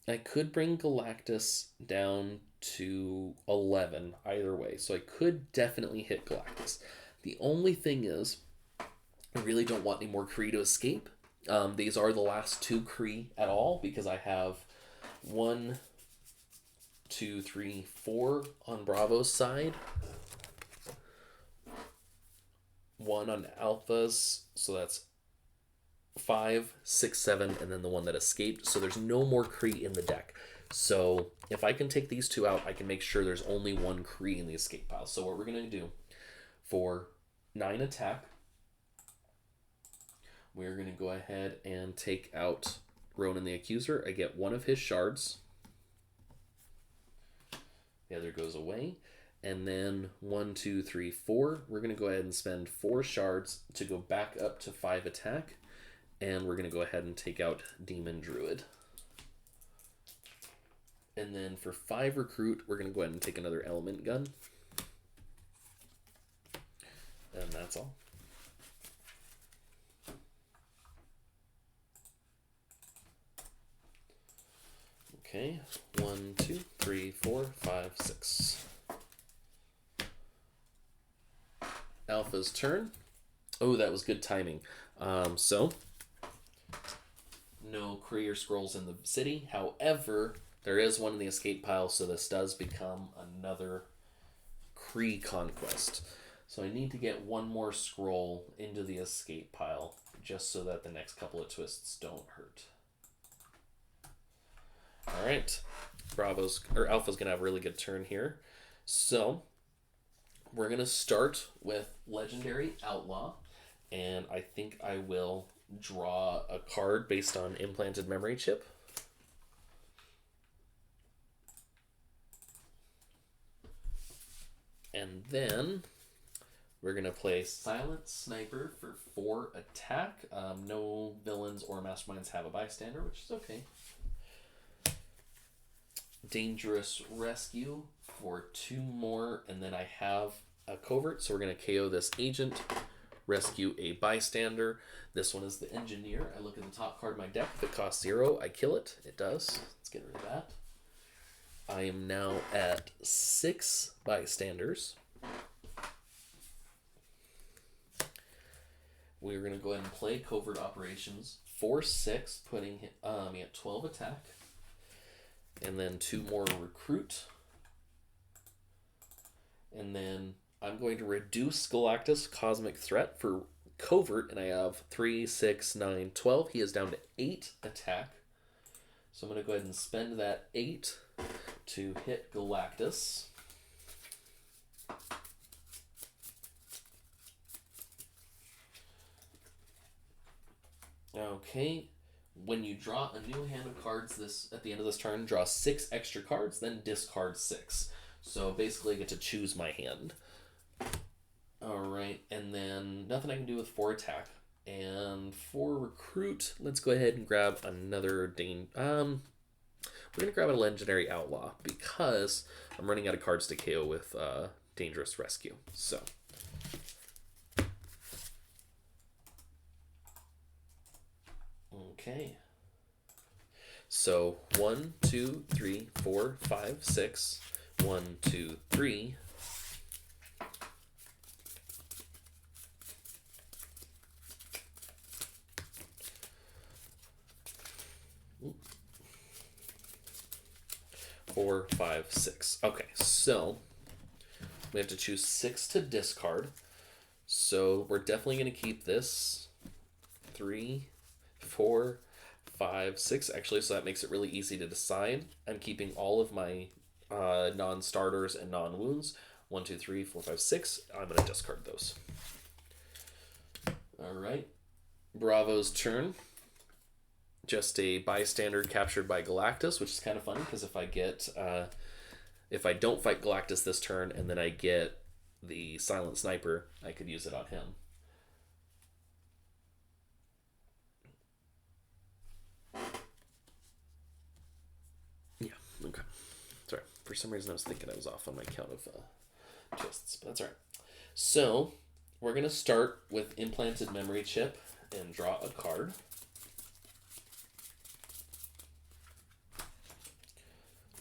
A: I could bring Galactus down to 11 either way. So I could definitely hit Galactus. The only thing is, I really don't want any more Kree to escape. These are the last 2 Kree at all, because I have 1, 2, 3, 4 on Bravo's side. 1 on Alpha's, so that's 5, 6, 7, and then the one that escaped. So there's no more Kree in the deck. So if I can take these two out, I can make sure there's only one Kree in the escape pile. So what we're going to do for 9 attack, we're going to go ahead and take out Ronan the Accuser. I get one of his shards. The other goes away. And then 1, 2, 3, 4. We're going to go ahead and spend 4 shards to go back up to 5 attack. And we're going to go ahead and take out Demon Druid. And then for 5 recruit, we're going to go ahead and take another element gun. And that's all. Okay, 1, 2, 3, 4, 5, 6. Alpha's turn. Oh, that was good timing. So, no Kree or Skrulls in the city. However, there is one in the escape pile, so this does become another Kree conquest. So I need to get one more Skrull into the escape pile, just so that the next couple of twists don't hurt. Alright, Alpha's going to have a really good turn here. So, we're going to start with Legendary Outlaw, and I think I will draw a card based on Implanted Memory Chip. And then we're going to play Silent Sniper for 4 attack. No villains or masterminds have a bystander, which is okay. Dangerous Rescue for 2 more, and then I have a covert, so we're going to KO this agent, rescue a bystander. This one is the Engineer. I look at the top card of my deck. If it costs 0, I kill it. It does. Let's get rid of that. I am now at 6 bystanders. We're going to go ahead and play Covert Operations for 6, putting me at 12 attack. And then 2 more recruit. And then I'm going to reduce Galactus Cosmic Threat for covert, and I have 3, 6, 9, 12. He is down to 8 attack. So I'm going to go ahead and spend that 8 to hit Galactus. Okay. When you draw a new hand of cards at the end of this turn, draw 6 extra cards, then discard 6. So basically I get to choose my hand. Alright, and then nothing I can do with 4 attack. And for recruit, let's go ahead and grab another we're going to grab a Legendary Outlaw because I'm running out of cards to KO with Dangerous Rescue. So okay. So 1, 2, 3, 4, 5, 6. 1, 2, 3. Four, 5, 6. Okay, so we have to choose 6 to discard. So we're definitely going to keep this. 3, 4, 5, 6. Actually, so that makes it really easy to decide. I'm keeping all of my non-starters and non-wounds. 1, 2, 3, 4, 5, 6. I'm going to discard those. Alright. Bravo's turn. Just a bystander captured by Galactus, which is kind of funny because if I don't fight Galactus this turn and then I get the Silent Sniper, I could use it on him. Yeah, okay. Sorry, for some reason I was thinking I was off on my count of twists, but that's alright. So, we're going to start with Implanted Memory Chip and draw a card.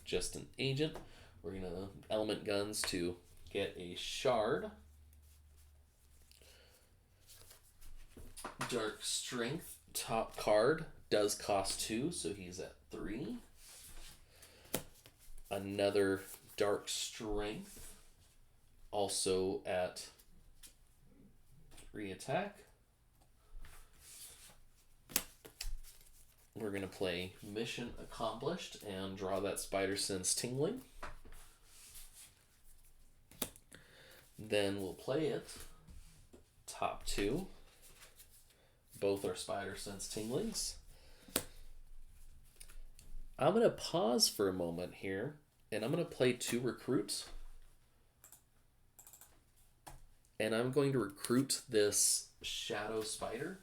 A: Just an agent. We're going to element guns to get a shard. Dark Strength, top card, does cost 2, so he's at 3. Another Dark Strength, also at 3 attack. we're going to play Mission Accomplished and draw that Spider Sense Tingling. Then we'll play it. Top 2. Both are Spider Sense Tinglings. I'm going to pause for a moment here, and I'm going to play 2 recruits. And I'm going to recruit this Shadow Spider,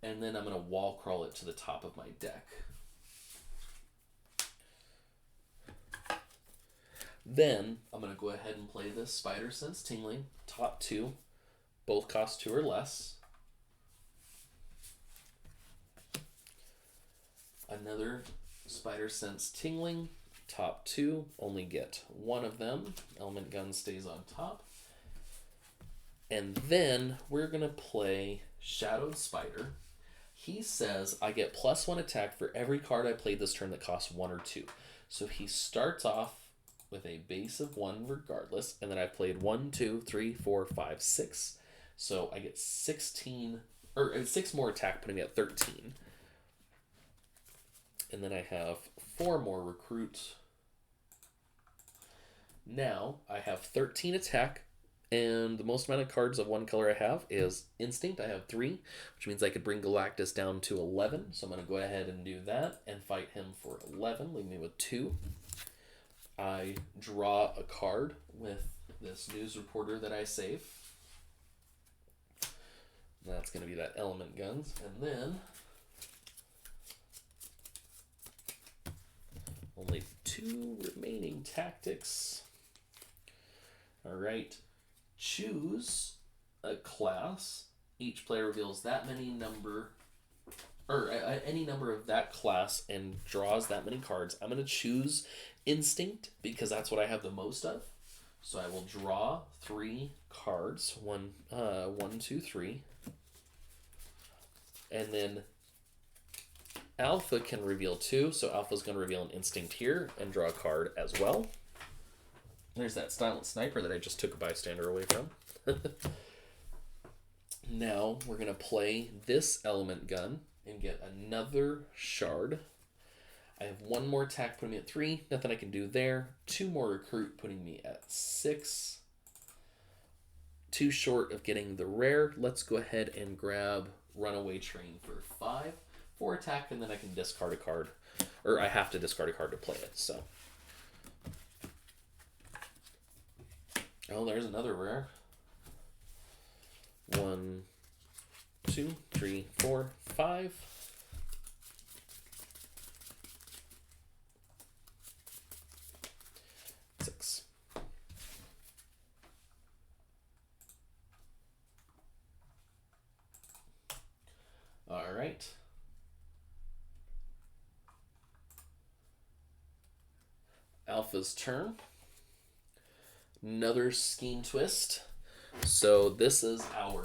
A: and then I'm going to wall crawl it to the top of my deck. Then I'm going to go ahead and play this Spider Sense Tingling, top 2. Both cost 2 or less. Another Spider Sense Tingling, top 2. Only get 1 of them. Element Gun stays on top. And then we're going to play Shadowed Spider. He says I get +1 attack for every card I played this turn that costs 1 or 2. So he starts off with a base of 1 regardless, and then I've played 1, 2, 3, 4, 5, 6. So I get 16, or 6 more attack, putting me at 13. And then I have 4 more recruits. Now I have 13 attack, and the most amount of cards of one color I have is Instinct. I have 3, which means I could bring Galactus down to 11. So I'm going to go ahead and do that and fight him for 11, leave me with 2. I draw a card with this news reporter that I save. That's going to be that Element Guns. And then only 2 remaining tactics. All right. Choose a class. Each player reveals that many number, or any number of that class, and draws that many cards. I'm going to choose Instinct because that's what I have the most of. So I will draw 3 cards. 1, 2, 3. And then Alpha can reveal 2, so Alpha's going to reveal an Instinct here and draw a card as well. There's that silent sniper that I just took a bystander away from. Now we're going to play this Element Gun and get another shard. I have 1 more attack putting me at 3. Nothing I can do there. 2 more recruit putting me at 6. 2 short of getting the rare. Let's go ahead and grab Runaway Train for 5. 4 attack, and then I can discard a card. Or I have to discard a card to play it, so. Oh, there's another rare. 1, 2, 3, 4, 5. 6. All right. Alpha's turn. Another Scheme Twist. So this is our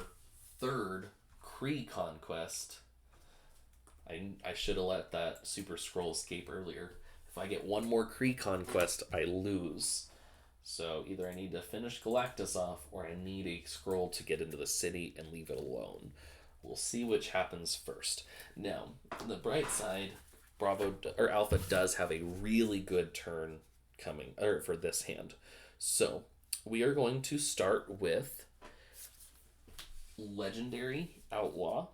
A: 3rd Kree conquest. I should have let that Super Skrull escape earlier. If I get 1 more Kree conquest, I lose. So either I need to finish Galactus off, or I need a Skrull to get into the city and leave it alone. We'll see which happens first. Now, on the bright side, Alpha does have a really good turn coming, or for this hand. So we are going to start with Legendary Outlaw,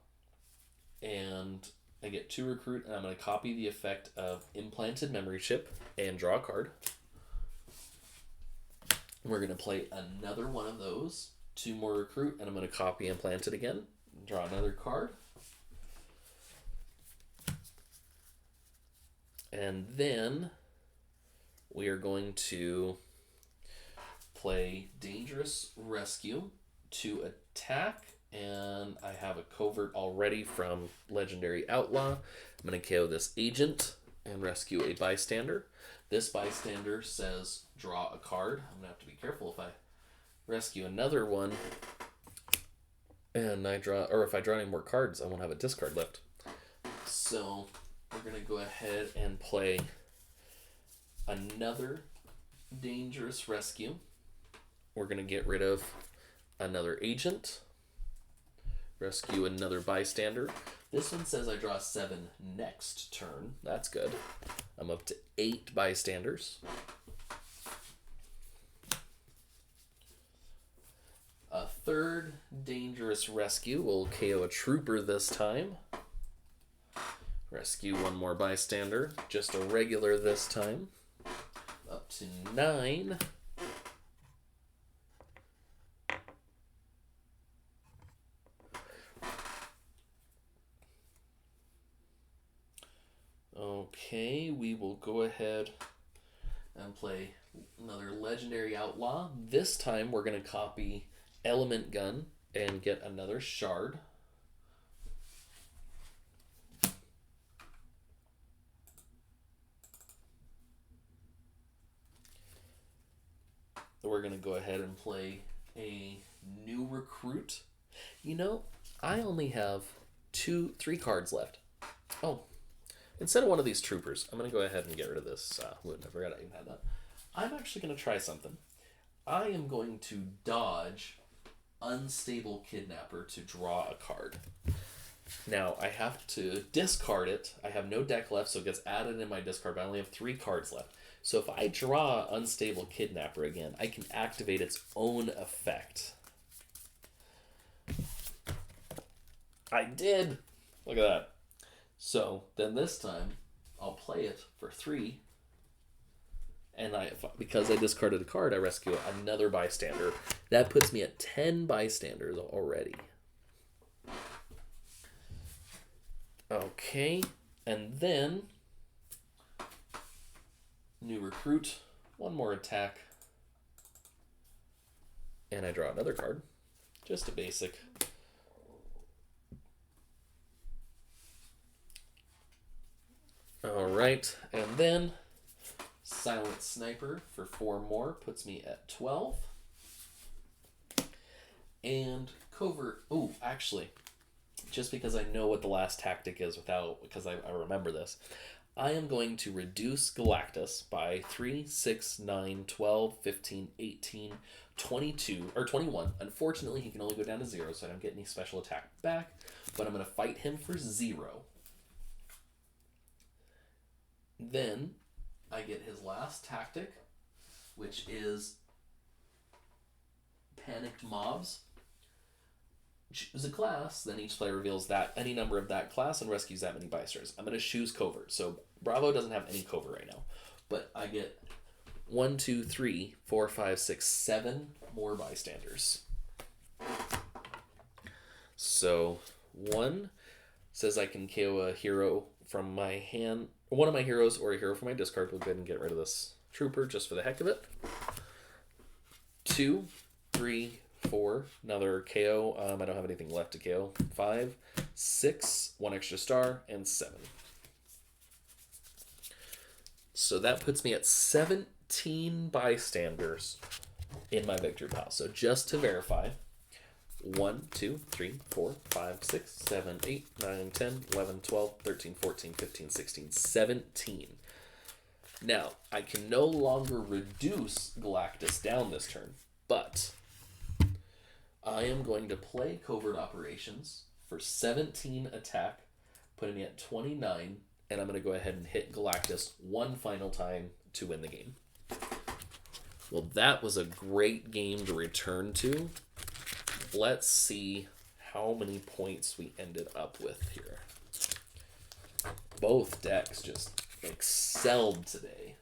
A: and I get 2 recruit, and I'm going to copy the effect of Implanted Memory Chip and draw a card. We're going to play another one of those, 2 more recruit, and I'm going to copy Implanted again, draw another card. And then we are going to play Dangerous Rescue to attack, and I have a covert already from Legendary Outlaw. I'm going to KO this agent and rescue a bystander. This bystander says draw a card. I'm going to have to be careful if I rescue another one and I draw, or if I draw any more cards, I won't have a discard left. So we're going to go ahead and play another Dangerous Rescue. We're going to get rid of another agent, rescue another bystander. This one says I draw 7 next turn. That's good. I'm up to 8 bystanders. A third dangerous rescue will KO a trooper this time. Rescue one more bystander. Just a regular this time. Up to 9. Okay, we will go ahead and play another legendary outlaw. This time we're going to copy Element Gun and get another shard. We're going to go ahead and play a new recruit. You know, I only have 3 cards left. Oh, instead of one of these troopers, I'm going to go ahead and get rid of this wound. I forgot I even had that. I'm actually going to try something. I am going to dodge Unstable Kidnapper to draw a card. Now, I have to discard it. I have no deck left, so it gets added in my discard, but I only have 3 cards left. So if I draw Unstable Kidnapper again, I can activate its own effect. I did! Look at that. So then this time, I'll play it for 3. And because I discarded a card, I rescue another bystander. That puts me at 10 bystanders already. Okay, and then new recruit, 1 more attack, and I draw another card. Just a basic. Alright, and then Silent Sniper for 4 more puts me at 12. And Covert, actually, just because I know what the last tactic is because I remember this, I am going to reduce Galactus by 3, 6, 9, 12, 15, 18, 22, or 21. Unfortunately, he can only go down to 0, so I don't get any special attack back, but I'm going to fight him for 0. Then I get his last tactic, which is Panicked Mobs. Choose a class, then each player reveals any number of that class and rescues that many bystanders. I'm going to choose Covert. So Bravo doesn't have any Covert right now, but I get 1, 2, 3, 4, 5, 6, 7 more bystanders. So 1 says I can KO a hero from my hand, one of my heroes or a hero from my discard. We'll go ahead and get rid of this trooper just for the heck of it. 2, 3, 4, another KO. I don't have anything left to KO. 5, 6, 1 extra star, and 7. So that puts me at 17 bystanders in my victory pile. So just to verify, 1, 2, 3, 4, 5, 6, 7, 8, 9, 10, 11, 12, 13, 14, 15, 16, 17. Now, I can no longer reduce Galactus down this turn, but I am going to play Covert Operations for 17 attack, putting me at 29, and I'm going to go ahead and hit Galactus 1 final time to win the game. Well, that was a great game to return to. Let's see how many points we ended up with here. Both decks just excelled today.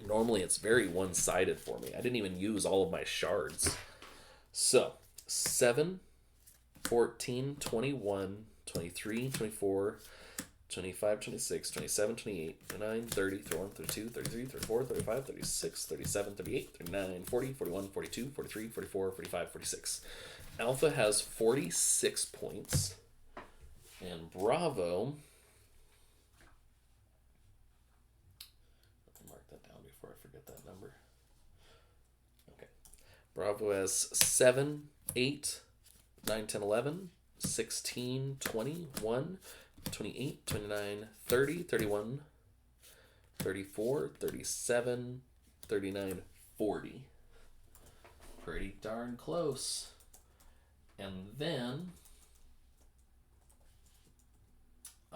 A: Normally it's very one-sided for me. I didn't even use all of my shards. So, 7, 14, 21, 23, 24, 25, 26, 27, 28, 29, 30, 31, 32, 33, 34, 35, 36, 37, 38, 39, 40, 41, 42, 43, 44, 45, 46. Alpha has 46 points. And Bravo... Let me mark that down before I forget that number. Okay. Bravo has 7, 8, 9, 10, 11, 16, 21, 28, 29, 30, 31, 34, 37, 39, 40. Pretty darn close. And then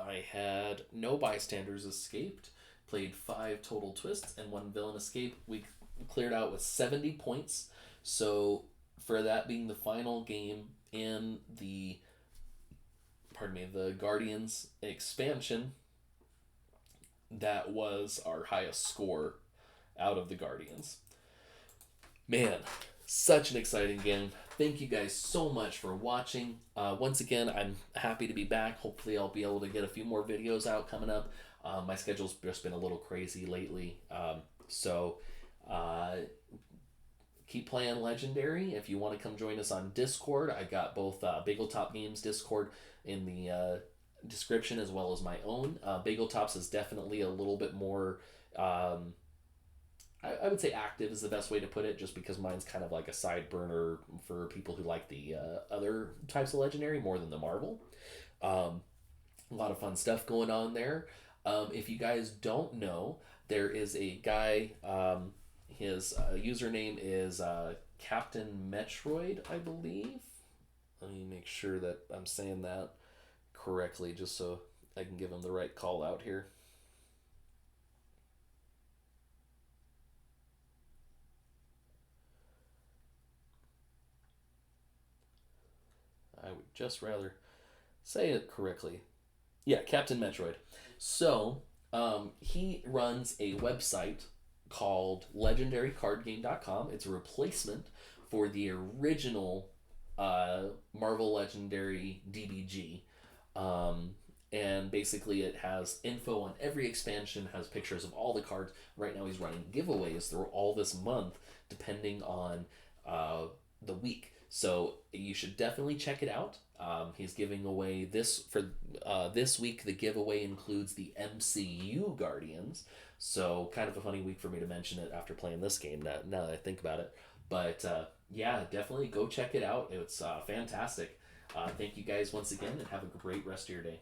A: I had no bystanders escaped, played 5 total twists, and 1 villain escape. We cleared out with 70 points. So, for that being the final game in the, pardon me, the Guardians expansion, that was our highest score out of the Guardians. Man, such an exciting game. Thank you guys so much for watching. Once again, I'm happy to be back. Hopefully I'll be able to get a few more videos out coming up. My schedule's just been a little crazy lately. So keep playing Legendary. If you want to come join us on Discord, I got both Bageltop Games Discord in the description as well as my own. Bageltops is definitely a little bit more... I would say active is the best way to put it, just because mine's kind of like a side burner for people who like the other types of Legendary more than the Marvel. A lot of fun stuff going on there. If you guys don't know, there is a guy, his username is Captain Metroid, I believe. Let me make sure that I'm saying that correctly, just so I can give him the right call out here. I would just rather say it correctly. Yeah, Captain Metroid. So, he runs a website called legendarycardgame.com. It's a replacement for the original Marvel Legendary DBG. And basically it has info on every expansion, has pictures of all the cards. Right now he's running giveaways through all this month, depending on the week. So you should definitely check it out. He's giving away this for this week. The giveaway includes the MCU Guardians. So kind of a funny week for me to mention it after playing this game. Now that I think about it, but yeah, definitely go check it out. It's fantastic. Thank you guys once again, and have a great rest of your day.